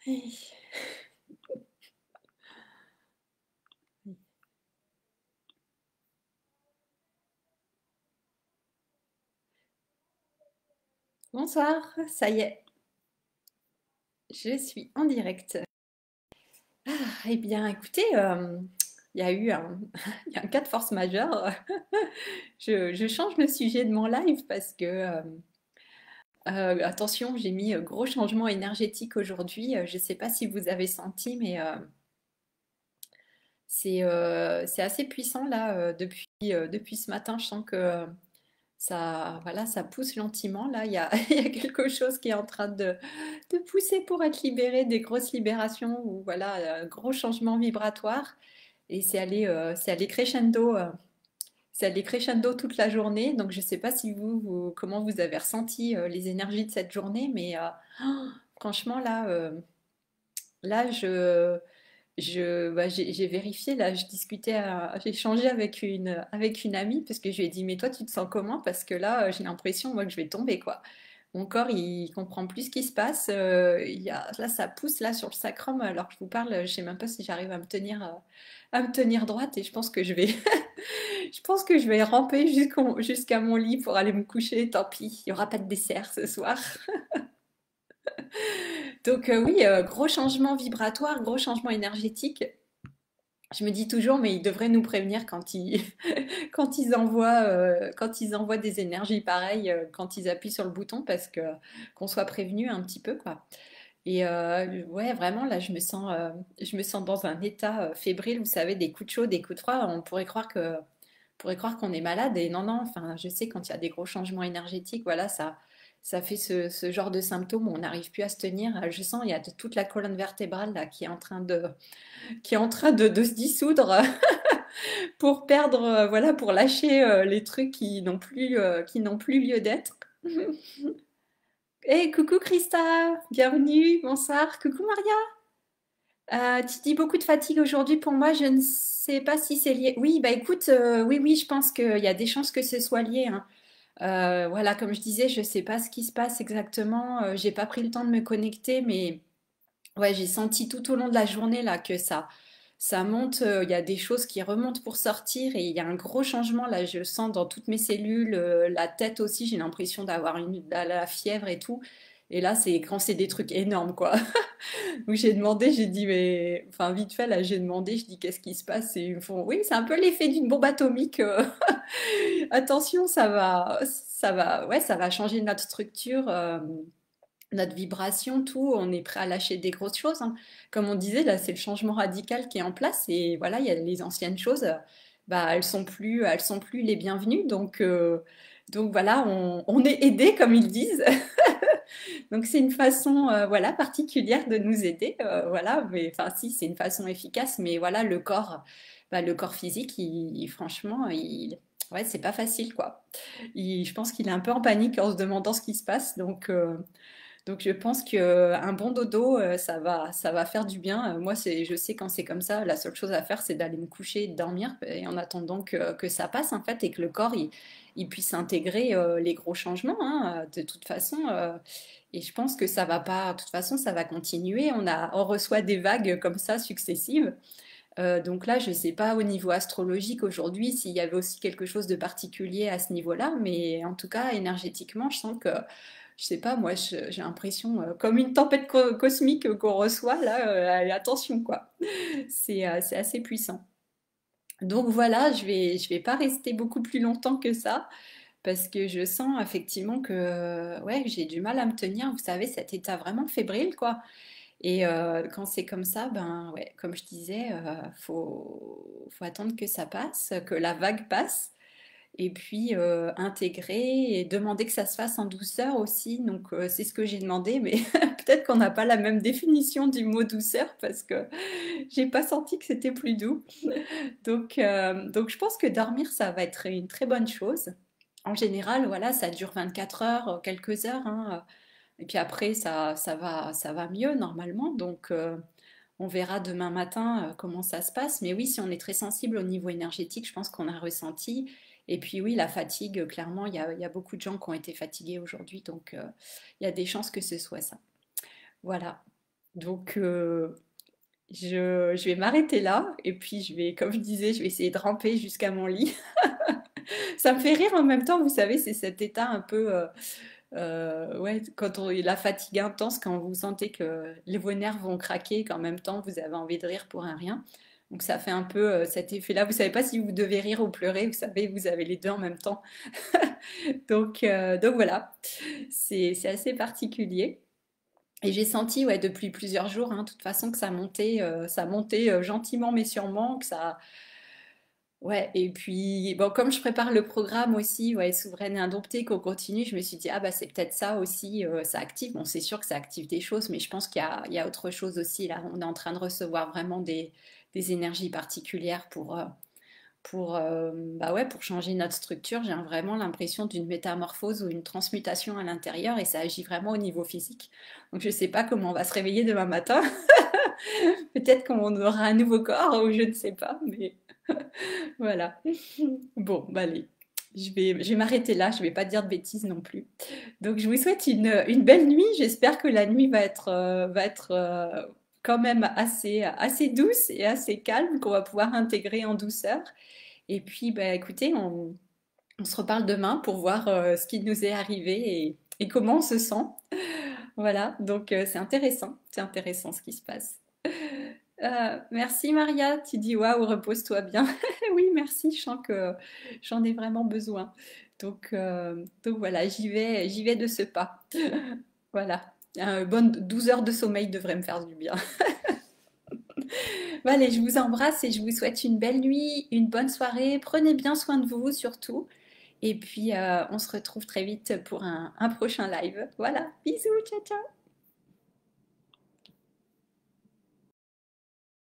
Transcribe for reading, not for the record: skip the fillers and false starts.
Oui. Bonsoir, ça y est, je suis en direct. Ah, eh bien, écoutez, il y a eu un, il y a un cas de force majeure. Je change le sujet de mon live parce que, attention, j'ai mis gros changement énergétique aujourd'hui. Je ne sais pas si vous avez senti, mais c'est assez puissant là. Depuis ce matin, je sens que ça, voilà, ça pousse gentiment. Là, il y a, il y a quelque chose qui est en train de pousser pour être libéré, des grosses libérations ou voilà, un gros changement vibratoire. Et c'est allé crescendo, c'est allé crescendo toute la journée. Donc, je ne sais pas si comment vous avez ressenti les énergies de cette journée, mais franchement, là, j'ai vérifié, là, j'ai échangé avec une amie parce que je lui ai dit, mais toi, tu te sens comment? Parce que là, j'ai l'impression, moi, que je vais tomber, quoi. Mon corps, il comprend plus ce qui se passe. Là, ça pousse là sur le sacrum. Alors que je vous parle, je sais même pas si j'arrive à me tenir droite et je pense que je vais, je pense que je vais ramper jusqu'à mon lit pour aller me coucher. Tant pis, il y aura pas de dessert ce soir. Donc oui, gros changement vibratoire, gros changement énergétique. Je me dis toujours, mais ils devraient nous prévenir quand ils envoient des énergies pareilles, quand ils appuient sur le bouton, parce que qu'on soit prévenu un petit peu, quoi. Et ouais, vraiment, là, je me sens dans un état fébrile, vous savez, des coups de chaud, des coups de froid. On pourrait croire qu'on est malade. Et non, non, enfin, je sais, quand il y a des gros changements énergétiques, voilà, ça fait ce genre de symptômes où on n'arrive plus à se tenir. Je sens, il y a toute la colonne vertébrale là, qui est en train de se dissoudre pour perdre, voilà, pour lâcher les trucs qui n'ont plus lieu d'être. Et coucou Christa, bienvenue, bonsoir, coucou Maria. Tu dis beaucoup de fatigue aujourd'hui pour moi, je ne sais pas si c'est lié. Oui, bah écoute, oui, oui, je pense qu'il y a des chances que ce soit lié, hein. Voilà, comme je disais, je ne sais pas ce qui se passe exactement. J'ai pas pris le temps de me connecter, mais ouais, j'ai senti tout au long de la journée là que ça monte. Il y a des choses qui remontent pour sortir et il y a un gros changement là. Je le sens dans toutes mes cellules, la tête aussi. J'ai l'impression d'avoir la fièvre et tout. Et là, c'est quand c'est des trucs énormes quoi. Donc j'ai demandé, j'ai dit mais enfin vite fait là, j'ai demandé, je dis qu'est-ce qui se passe et ils me font oui, c'est un peu l'effet d'une bombe atomique. Attention, ouais, ça va changer notre structure. Notre vibration, tout, on est prêt à lâcher des grosses choses, hein. Comme on disait, là, c'est le changement radical qui est en place et voilà, il y a les anciennes choses, bah, elles sont plus les bienvenues. Donc voilà, on est aidé, comme ils disent. Donc c'est une façon, voilà, particulière de nous aider, voilà. Mais enfin, si, c'est une façon efficace, mais voilà, bah, le corps physique, franchement, ouais, c'est pas facile, quoi. Je pense qu'il est un peu en panique en se demandant ce qui se passe, donc je pense qu'un bon dodo, ça va faire du bien. Moi, je sais quand c'est comme ça, la seule chose à faire, c'est d'aller me coucher et de dormir, et en attendant que ça passe en fait et que le corps il puisse intégrer les gros changements, hein, de toute façon. Et je pense que ça va pas, de toute façon, ça va continuer. On reçoit des vagues comme ça successives. Donc là, je ne sais pas au niveau astrologique aujourd'hui s'il y avait aussi quelque chose de particulier à ce niveau-là, mais en tout cas, énergétiquement, je sens que je sais pas, moi j'ai l'impression comme une tempête cosmique qu'on reçoit là, allez, attention quoi. C'est assez puissant. Donc voilà, je vais pas rester beaucoup plus longtemps que ça parce que je sens effectivement que ouais, j'ai du mal à me tenir, vous savez, cet état vraiment fébrile quoi. Et quand c'est comme ça, ben ouais, comme je disais, faut attendre que ça passe, que la vague passe et puis intégrer et demander que ça se fasse en douceur aussi. Donc c'est ce que j'ai demandé, mais peut-être qu'on n'a pas la même définition du mot douceur parce que j'ai pas senti que c'était plus doux. Donc je pense que dormir, ça va être une très bonne chose. En général, voilà, ça dure 24 heures, quelques heures, hein, et puis après, ça va mieux normalement. Donc on verra demain matin comment ça se passe. Mais oui, si on est très sensible au niveau énergétique, je pense qu'on a ressenti. Et puis oui, la fatigue, clairement, il y a beaucoup de gens qui ont été fatigués aujourd'hui. Donc il y a des chances que ce soit ça. Voilà. Donc, je vais m'arrêter là et puis je vais, comme je disais, je vais essayer de ramper jusqu'à mon lit. Ça me fait rire en même temps, vous savez, c'est cet état un peu, ouais, quand on la fatigue intense, quand vous sentez que vos nerfs vont craquer, qu'en même temps vous avez envie de rire pour un rien. Donc ça fait un peu cet effet-là. Vous savez pas si vous devez rire ou pleurer, vous savez, vous avez les deux en même temps. Donc voilà, c'est assez particulier. Et j'ai senti, ouais, depuis plusieurs jours, hein, de toute façon, que ça montait gentiment mais sûrement, que ça, ouais. Et puis, bon, comme je prépare le programme aussi, ouais, souveraine et indomptée, qu'on continue, je me suis dit, ah bah c'est peut-être ça aussi, ça active. Bon, c'est sûr que ça active des choses, mais je pense qu'il y a autre chose aussi. Là, on est en train de recevoir vraiment des énergies particulières bah ouais, pour changer notre structure. J'ai vraiment l'impression d'une métamorphose ou une transmutation à l'intérieur et ça agit vraiment au niveau physique. Donc je ne sais pas comment on va se réveiller demain matin. Peut-être qu'on aura un nouveau corps ou je ne sais pas, mais voilà. Bon, bah allez. Je vais m'arrêter là, je ne vais pas dire de bêtises non plus. Donc je vous souhaite une belle nuit. J'espère que la nuit va être quand même assez douce et assez calme, qu'on va pouvoir intégrer en douceur. Et puis, bah, écoutez, on se reparle demain pour voir ce qui nous est arrivé et comment on se sent. Voilà, donc c'est intéressant ce qui se passe. Merci Maria, tu dis waouh, repose-toi bien. Oui, merci, je sens que j'en ai vraiment besoin. Donc voilà, j'y vais de ce pas. Voilà, bonne 12 heures de sommeil devrait me faire du bien. Bon, allez, je vous embrasse et je vous souhaite une belle nuit, une bonne soirée. Prenez bien soin de vous surtout. Et puis, on se retrouve très vite pour un prochain live. Voilà, bisous, ciao, ciao.